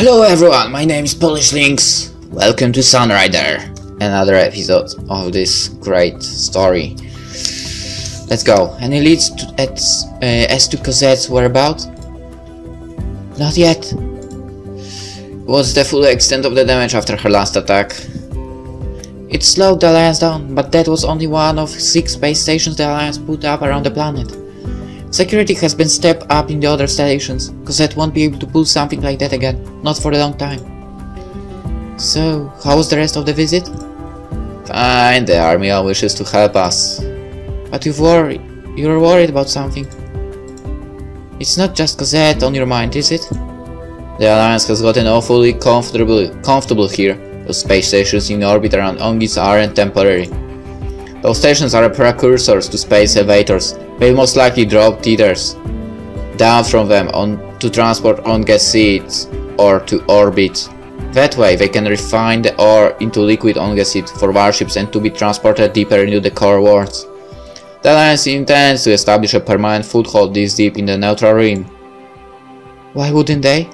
Hello everyone, my name is PolishLynx. Welcome to Sunrider, another episode of this great story. Let's go. Any leads as to Cosette's whereabouts? Not yet. What's the full extent of the damage after her last attack? It slowed the Alliance down, but that was only one of 6 space stations the Alliance put up around the planet. Security has been stepped up in the other stations. Cosette won't be able to pull something like that again, not for a long time. So, how was the rest of the visit? Fine, the army all wishes to help us. But you're worried about something. It's not just Cosette on your mind, is it? The Alliance has gotten awfully comfortable here. Those space stations in orbit around Ongis aren't temporary. Those stations are precursors to space elevators. They'll most likely drop tethers down from them to transport on gas seeds or to orbit. That way they can refine the ore into liquid on gas seed for warships and to be transported deeper into the core worlds. The Alliance intends to establish a permanent foothold this deep in the neutral rim. Why wouldn't they?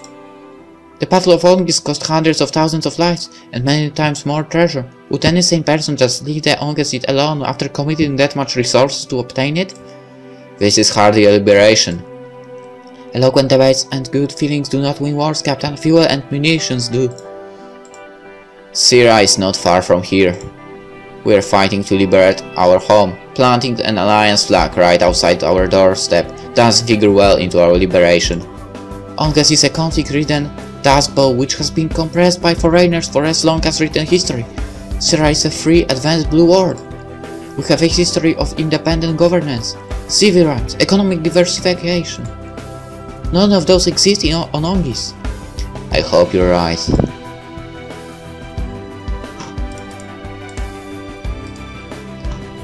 The Battle of Ongis cost hundreds of thousands of lives and many times more treasure. Would any sane person just leave the Ongaseed alone after committing that much resources to obtain it? This is hardly a liberation. Eloquent debates and good feelings do not win wars, Captain. Fuel and munitions do. Syrah is not far from here. We are fighting to liberate our home. Planting an Alliance flag right outside our doorstep doesn't figure well into our liberation. Ongas is a conflict-ridden dust bowl which has been compressed by foreigners for as long as written history. Syrah is a free, advanced blue world. We have a history of independent governance, civil rights, economic diversification. None of those exist on Ongis. I hope you're right.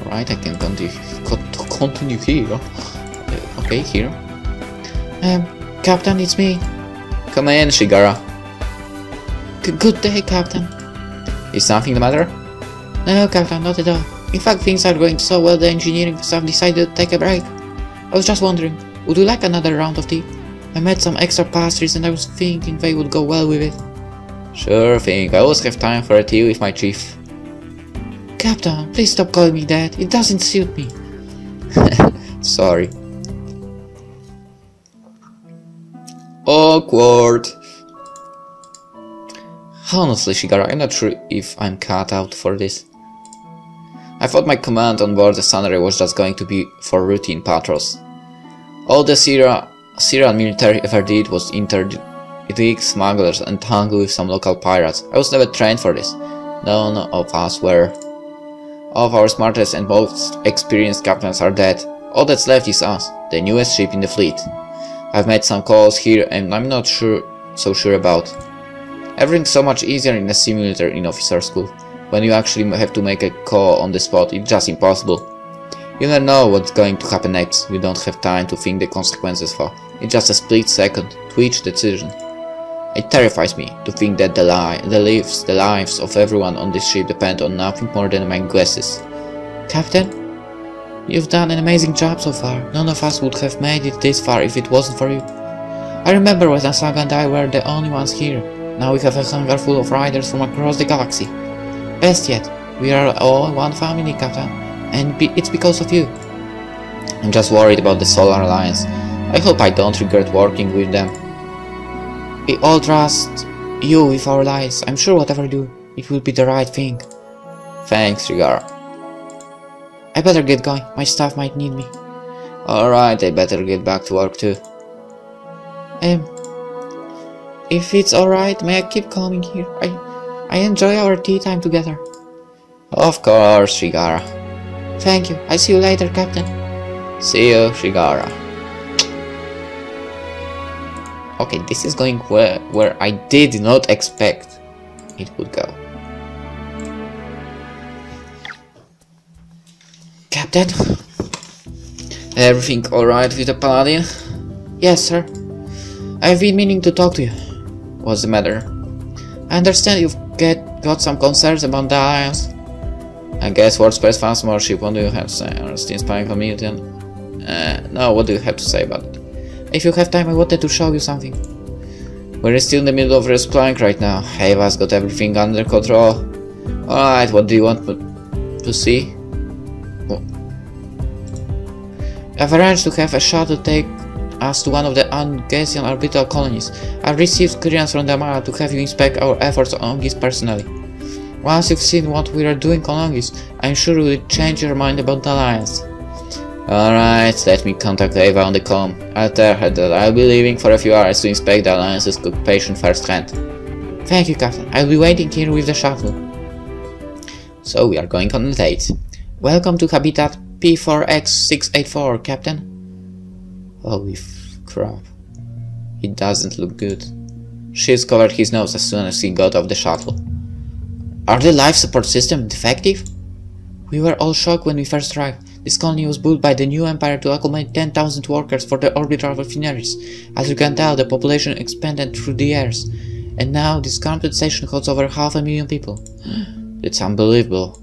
Right, I can continue here. Okay, here. Captain, it's me. Come in, Shigara. Good day, Captain. Is something the matter? No, Captain, not at all. In fact, things are going so well the engineering staff decided to take a break. I was just wondering, would you like another round of tea? I made some extra pastries and I was thinking they would go well with it. Sure thing, I always have time for a tea with my chief. Captain, please stop calling me that, it doesn't suit me. Sorry. Awkward. Honestly, Shigara, I'm not sure if I'm cut out for this. I thought my command on board the Sunrider was just going to be for routine patrols. All the Syrian military ever did was interdict smugglers and tangle with some local pirates. I was never trained for this. None of us were. All of our smartest and most experienced captains are dead. All that's left is us, the newest ship in the fleet. I've made some calls here and I'm not so sure about. Everything's so much easier in a simulator in officer school. When you actually have to make a call on the spot, it's just impossible. You never know what's going to happen next. You don't have time to think the consequences for. It's just a split second to each decision. It terrifies me to think that the lives of everyone on this ship depend on nothing more than my guesses. Captain, you've done an amazing job so far. None of us would have made it this far if it wasn't for you. I remember when Asaga and I were the only ones here. Now we have a hangar full of riders from across the galaxy. Best yet, we are all one family, Captain, and it's because of you. I'm just worried about the Solar Alliance. I hope I don't regret working with them. We all trust you with our lives. I'm sure whatever you do, it will be the right thing. Thanks, Rigara. I better get going. My staff might need me. Alright, I better get back to work too. If it's alright, may I keep coming here? I enjoy our tea time together. Of course, Shigara. Thank you. I'll see you later, Captain. See you, Shigara. Okay, this is going where I did not expect it would go. Captain? Everything alright with the Paladin? Yes, sir. I've been meaning to talk to you. What's the matter? I understand you've got some concerns about the Alliance. I guess World Space fans more ship. What do you have to say? Are still spying on Million? No, what do you have to say about it? If you have time, I wanted to show you something. We're still in the middle of exploring right now. Ava's got everything under control. Alright, what do you want to see? Oh. I've arranged to have a shuttle take us to one of the Ungasian orbital colonies. I've received clearance from the Amara to have you inspect our efforts on Ungis personally. Once you've seen what we are doing on Ungis, I'm sure you will change your mind about the Alliance. Alright, let me contact Ava on the comm. I'll tell her that I'll be leaving for a few hours to inspect the Alliance's occupation firsthand. Thank you, Captain. I'll be waiting here with the shuttle. So we are going on a date. Welcome to Habitat P4X684, Captain. Holy crap. It doesn't look good. Shields covered his nose as soon as he got off the shuttle. Are the life support system defective? We were all shocked when we first arrived. This colony was built by the new empire to accommodate 10,000 workers for the orbital refineries. As you can tell, the population expanded through the years, and now this current station holds over 500,000 people. It's unbelievable.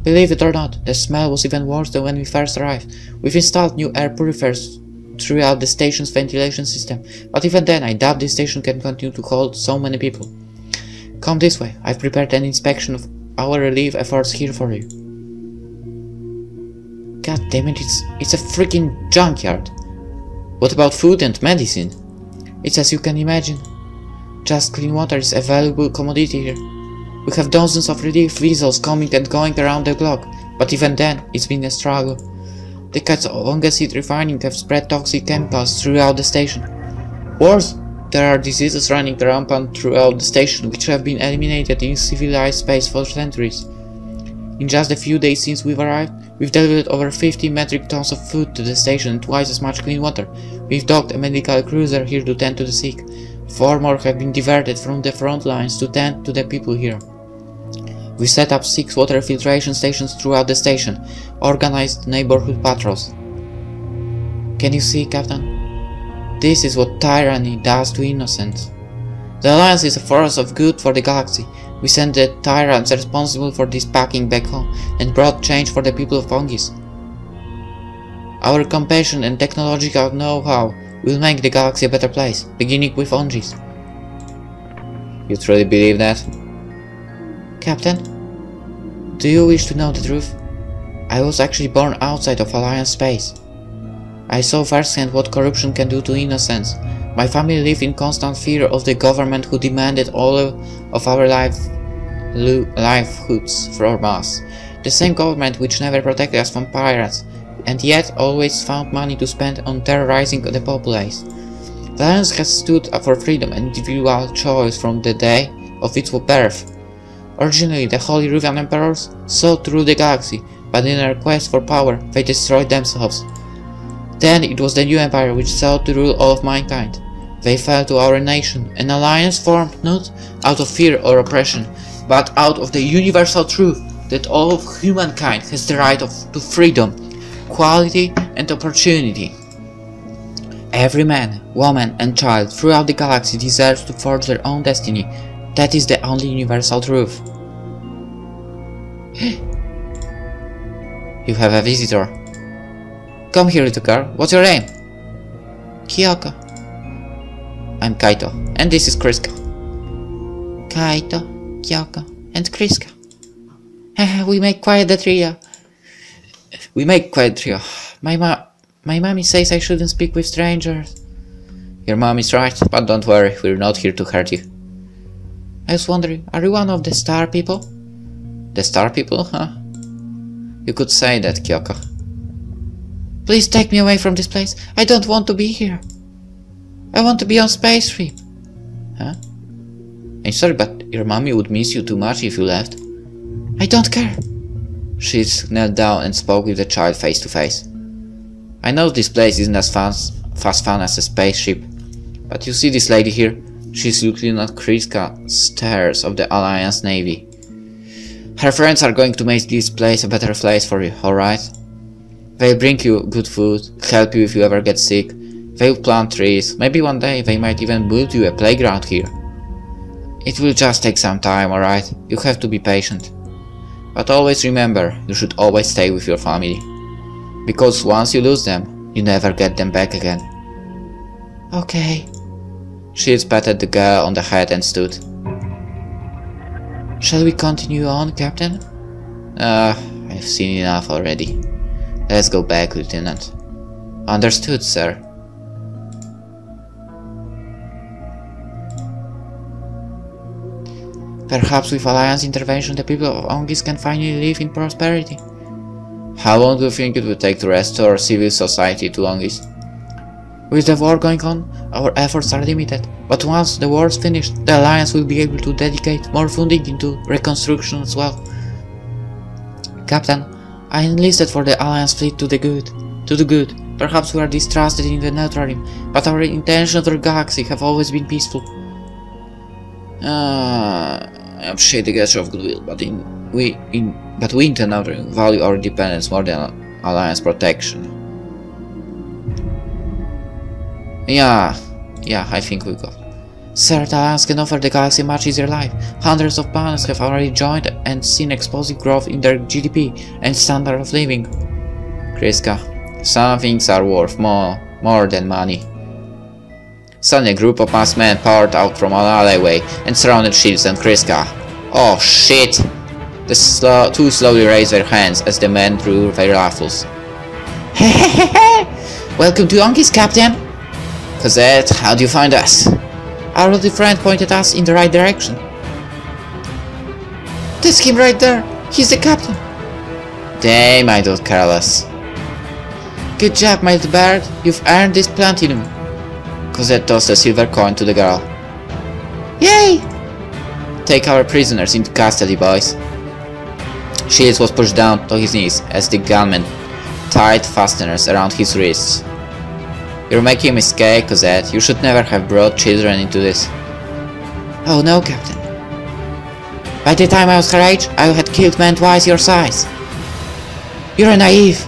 Believe it or not, the smell was even worse than when we first arrived. We've installed new air purifiers throughout the station's ventilation system, but even then I doubt this station can continue to hold so many people. Come this way, I've prepared an inspection of our relief efforts here for you. God damn it, it's a freaking junkyard. What about food and medicine? It's as you can imagine. Just clean water is a valuable commodity here. We have dozens of relief vessels coming and going around the globe, but even then, it's been a struggle. The cats of Ongasit refining have spread toxic chemicals throughout the station. Worse, there are diseases running rampant throughout the station which have been eliminated in civilized space for centuries. In just a few days since we've arrived, we've delivered over 50 metric tons of food to the station and twice as much clean water. We've docked a medical cruiser here to tend to the sick. 4 more have been diverted from the front lines to tend to the people here. We set up 6 water filtration stations throughout the station, organized neighborhood patrols. Can you see, Captain? This is what tyranny does to innocents. The Alliance is a force of good for the galaxy. We sent the tyrants responsible for this packing back home and brought change for the people of Ungis. Our compassion and technological know-how will make the galaxy a better place, beginning with Ungis. You truly believe that? Captain, do you wish to know the truth? I was actually born outside of Alliance space. I saw firsthand what corruption can do to innocents. My family lived in constant fear of the government who demanded all of our livelihoods from us. The same government which never protected us from pirates, and yet always found money to spend on terrorizing the populace. The Alliance has stood for freedom and individual choice from the day of its birth. Originally, the Holy Ruvian Emperors sought through the galaxy, but in their quest for power, they destroyed themselves. Then it was the new empire which sought to rule all of mankind. They fell to our nation, an alliance formed not out of fear or oppression, but out of the universal truth that all of humankind has the right to freedom, equality, and opportunity. Every man, woman, and child throughout the galaxy deserves to forge their own destiny. That is the only universal truth. You have a visitor. Come here, little girl. What's your name? Kyoko. I'm Kayto, and this is Kriska. Kayto, Kyoko, and Kriska. We make quite the trio. My mommy says I shouldn't speak with strangers. Your mom is right, but don't worry, we're not here to hurt you. I was wondering, are you one of the star people? The star people, huh? You could say that, Kyoko. Please take me away from this place. I don't want to be here. I want to be on space trip. Huh? I'm sorry, but your mommy would miss you too much if you left. I don't care. She knelt down and spoke with the child face to face. I know this place isn't as fun as a spaceship, but you see this lady here? She's Lieutenant Kriska Stairs of the Alliance Navy. Her friends are going to make this place a better place for you, alright? They'll bring you good food, help you if you ever get sick. They'll plant trees, maybe one day they might even build you a playground here. It will just take some time, alright? You have to be patient. But always remember, you should always stay with your family. Because once you lose them, you never get them back again. Okay. Shields patted the girl on the head and stood. Shall we continue on, Captain? I've seen enough already. Let's go back, Lieutenant. Understood, sir. Perhaps with Alliance intervention the people of Ongis can finally live in prosperity. How long do you think it would take to restore civil society to Ongis? With the war going on, our efforts are limited, but once the war is finished, the Alliance will be able to dedicate more funding into reconstruction as well. Captain, I enlisted for the Alliance fleet to the good. Perhaps we are distrusted in the neutral rim, but our intentions for the galaxy have always been peaceful. I appreciate the gesture of goodwill, but we intend to value our independence more than Alliance protection. Yeah, I think we got. Sir, the Alliance can offer the galaxy a much easier life. Hundreds of planets have already joined and seen explosive growth in their GDP and standard of living. Kriska, some things are worth more than money. Suddenly a group of masked men poured out from an alleyway and surrounded Shields and Kriska. Oh shit! The two slowly raised their hands as the men drew their rifles. Welcome to Ongis, Captain! Cosette, how do you find us? Our little friend pointed us in the right direction. That's him right there! He's the captain! Damn, I don't care less. Good job, my little bird. You've earned this platinum. Cosette tossed a silver coin to the girl. Yay! Take our prisoners into custody, boys. Shields was pushed down to his knees as the gunman tied fasteners around his wrists. You're making a mistake, Cosette. You should never have brought children into this. Oh no, Captain. By the time I was her age, I had killed men twice your size. You're naive.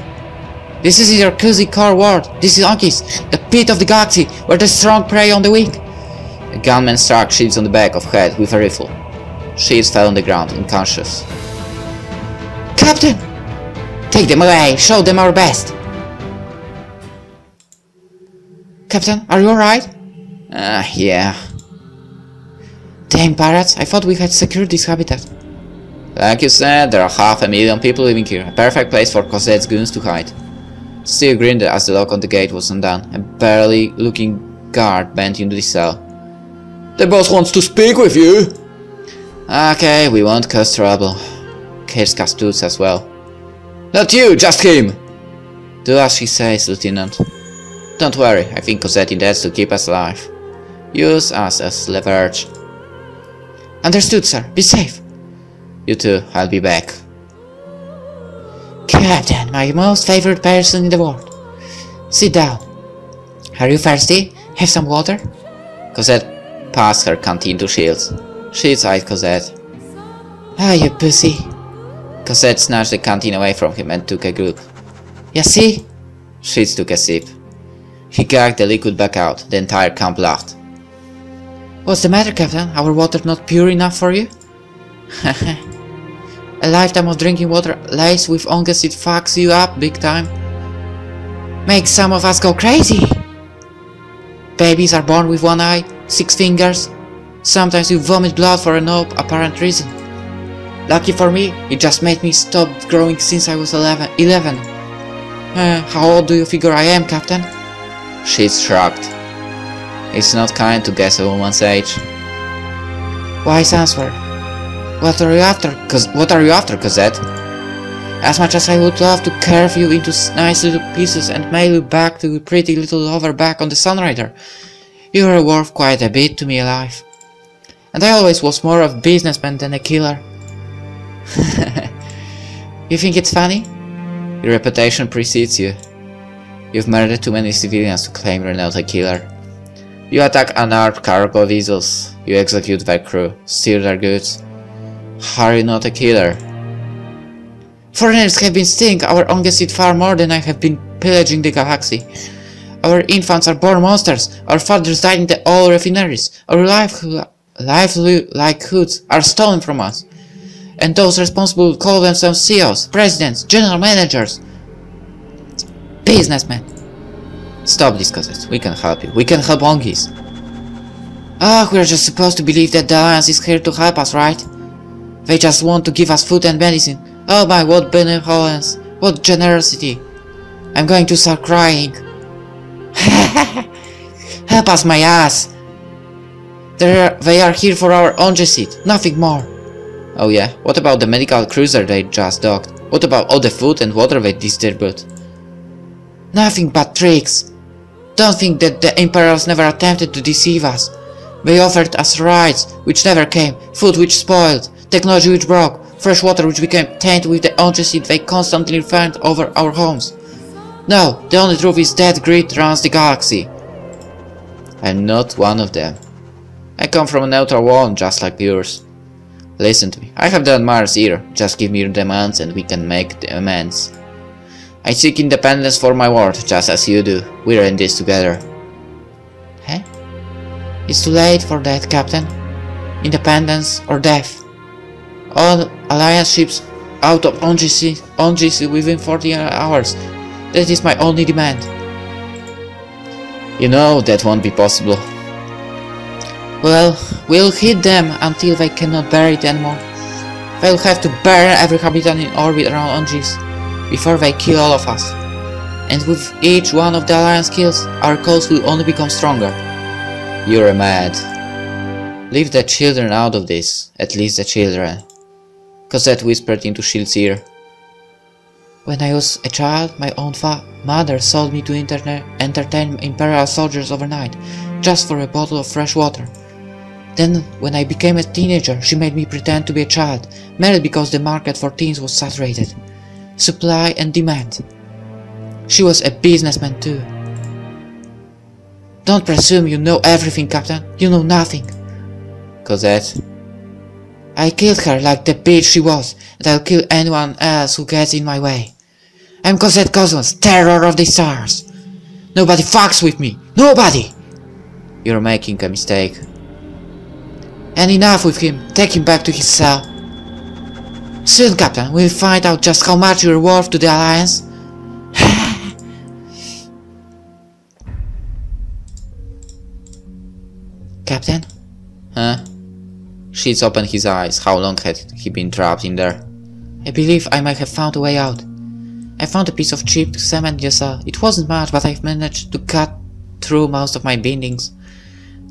This is your cozy core world. This is Ongis, the pit of the galaxy, where the strong prey on the weak. A gunman struck Shields on the back of the head with a rifle. Shields fell on the ground, unconscious. Captain! Take them away! Show them our best! Captain, are you alright? Yeah. Damn pirates, I thought we had secured this habitat. Like you said, there are 500,000 people living here, a perfect place for Cosette's goons to hide. Still grinned as the lock on the gate was undone. A barely looking guard bent into the cell. The boss wants to speak with you! Okay, we won't cause trouble. Kirska stood as well. Not you, just him! Do as she says, Lieutenant. Don't worry, I think Cosette intends to keep us alive. Use us as leverage. Understood, sir. Be safe. You too, I'll be back. Captain, my most favorite person in the world. Sit down. Are you thirsty? Have some water? Cosette passed her canteen to Shields. Shields eyed Cosette. Ah, you pussy. Cosette snatched the canteen away from him and took a gulp. You see? Shields took a sip. He gagged the liquid back out. The entire camp laughed. What's the matter, Captain? Our water not pure enough for you? A lifetime of drinking water laced with ongas, it fucks you up big time. Makes some of us go crazy. Babies are born with one eye, 6 fingers. Sometimes you vomit blood for no apparent reason. Lucky for me, it just made me stop growing since I was 11. How old do you figure I am, Captain? She shrugged. It's not kind to guess a woman's age. Wise answer. What are you after, Cosette? As much as I would love to carve you into nice little pieces and mail you back to a pretty little lover back on the Sunrider, you are worth quite a bit to me alive. And I always was more of a businessman than a killer. You think it's funny? Your reputation precedes you. You've murdered too many civilians to claim you're not a killer. You attack unarmed cargo vessels, you execute their crew, steal their goods. Are you not a killer? Foreigners have been stealing our ongasid far more than I have been pillaging the galaxy. Our infants are born monsters, our fathers died in the oil refineries, our livelihoods are stolen from us. And those responsible call themselves CEOs, presidents, general managers. Businessmen. Stop this, Cosette. We can help you. We can help Ongis. Ah, we're just supposed to believe that the Alliance is here to help us, right? They just want to give us food and medicine. Oh my, what benevolence, what generosity. I'm going to start crying. Help us, my ass. They are here for our own seat, nothing more. Oh yeah, what about the medical cruiser they just docked? What about all the food and water they distributed? Nothing but tricks. Don't think that the Imperials never attempted to deceive us. They offered us rides which never came, food which spoiled, technology which broke, fresh water which became tainted with the seed they constantly found over our homes. No, the only truth is that greed runs the galaxy. I'm not one of them. I come from a neutral one just like yours. Listen to me, I have the admirer's ear, just give me your demands and we can make the amends. I seek independence for my world, just as you do. We're in this together. Huh? It's too late for that, Captain. Independence or death. All Alliance ships out of ONGC within 40 hours. That is my only demand. You know that won't be possible. Well, we'll hit them until they cannot bear it anymore. They'll have to burn every habitat in orbit around ONGC before they kill all of us. And with each one of the Alliance kills, our cause will only become stronger. You're mad. Leave the children out of this, at least the children. Cosette whispered into Shields' ear. When I was a child, my own mother sold me to entertain Imperial soldiers overnight, just for a bottle of fresh water. Then, when I became a teenager, she made me pretend to be a child, merely because the market for teens was saturated. Supply and demand. She was a businessman too. Don't presume you know everything, Captain. You know nothing. Cosette. I killed her like the bitch she was, and I'll kill anyone else who gets in my way. I'm Cosette Cosmos, terror of the stars. Nobody fucks with me. Nobody! You're making a mistake. And enough with him. Take him back to his cell. Soon, Captain, we'll find out just how much you're worth to the Alliance. Captain? Huh? Shields opened his eyes. How long had he been trapped in there? I believe I might have found a way out. I found a piece of cheap cement in the cell. It wasn't much, but I've managed to cut through most of my bindings.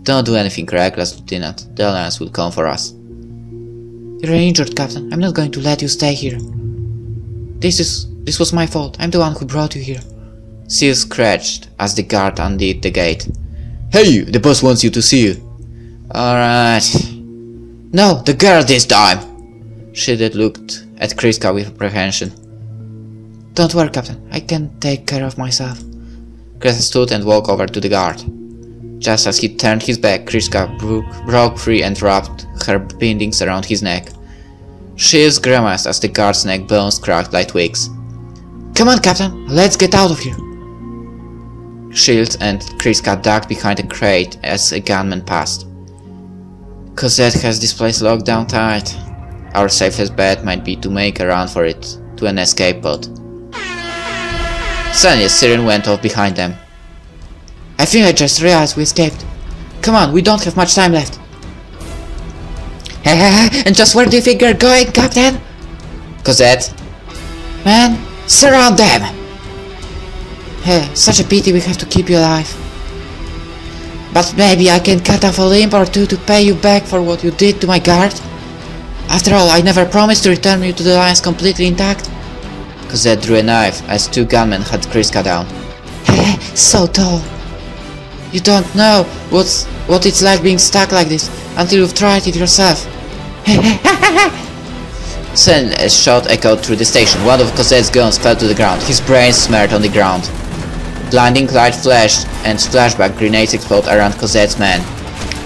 Don't do anything reckless, Lieutenant. The Alliance will come for us. You're injured, Captain. I'm not going to let you stay here. This was my fault. I'm the one who brought you here. Seal scratched as the guard undid the gate. Hey you! The boss wants you to see you. Alright. No, the girl this time! Shield looked at Kriska with apprehension. Don't worry, Captain. I can take care of myself. Kriska stood and walked over to the guard. Just as he turned his back, Kriska broke free and wrapped her bindings around his neck. Shields grimaced as the guard's neck bones cracked like twigs. Come on, Captain, let's get out of here! Shields and Kriska ducked behind a crate as a gunman passed. Cosette has this place locked down tight. Our safest bet might be to make a run for it, to an escape pod. Suddenly a siren went off behind them. I think I just realized we escaped. Come on, we don't have much time left. And just where do you think you're going, Captain? Cosette. Man, surround them! Hey, such a pity we have to keep you alive. But maybe I can cut off a limb or two to pay you back for what you did to my guard. After all, I never promised to return you to the Alliance completely intact. Cosette drew a knife as two gunmen had Kriska down. So tall. You don't know what it's like being stuck like this until you've tried it yourself. Suddenly a shout echoed through the station. One of Cosette's guns fell to the ground, his brains smeared on the ground. Blinding light flashed and flashback grenades exploded around Cosette's men.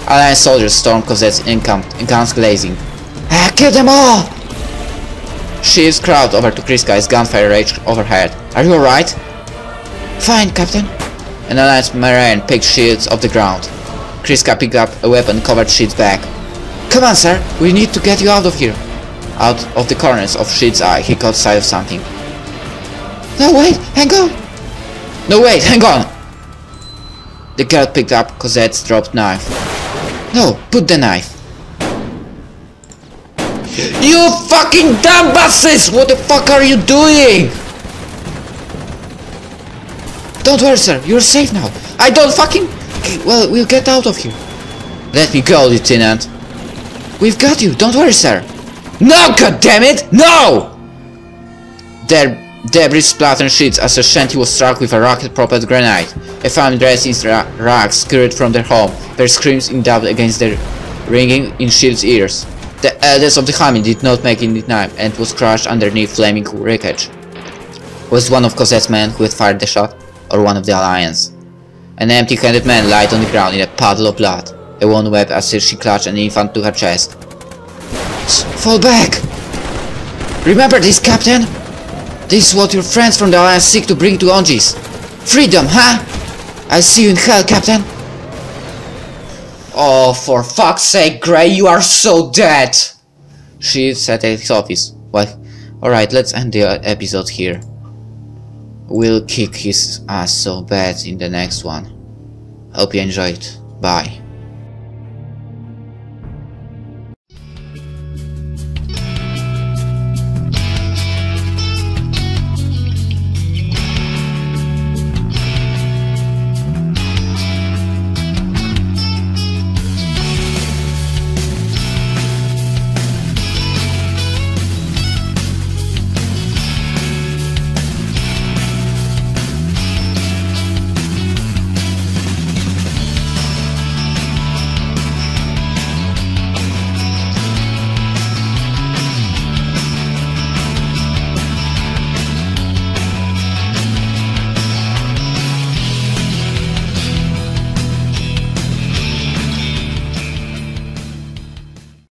Alliance soldiers stormed Cosette's encampment, guns blazing. Kill them all! Shields crawled over to Kriska as gunfire raged overhead. Are you alright? Fine, Captain. An Alliance Marine picked Shields off the ground. Kriska picked up a weapon, covered Shields' back. Come on, sir, we need to get you out of here. Out of the corners of Shields' eye, he caught sight of something. No, wait, hang on! No, wait, hang on! The girl picked up Cosette's dropped knife. No, put the knife. You fucking dumbasses! What the fuck are you doing? Don't worry, sir. You're safe now. I don't fucking... Well, we'll get out of here. Let me go, Lieutenant. We've got you. Don't worry, sir. No, goddammit! No! Debris splattered sheets as a shanty was struck with a rocket-propelled grenade. A family dressed in rags scurried from their home, their screams redoubled against their ringing in Shields' ears. The eldest of the family did not make it in time and was crushed underneath flaming wreckage. Was one of Cosette's men who had fired the shot, or one of the Alliance? An empty-handed man lied on the ground in a puddle of blood. A woman wept as she clutched an infant to her chest. Fall back! Remember this, Captain? This is what your friends from the Alliance seek to bring to Onjis. Freedom, huh? I'll see you in hell, Captain. Oh, for fuck's sake, Grey, you are so dead! She sat at his office. Well, alright, let's end the episode here. We'll kick his ass so bad in the next one. Hope you enjoyed. Bye.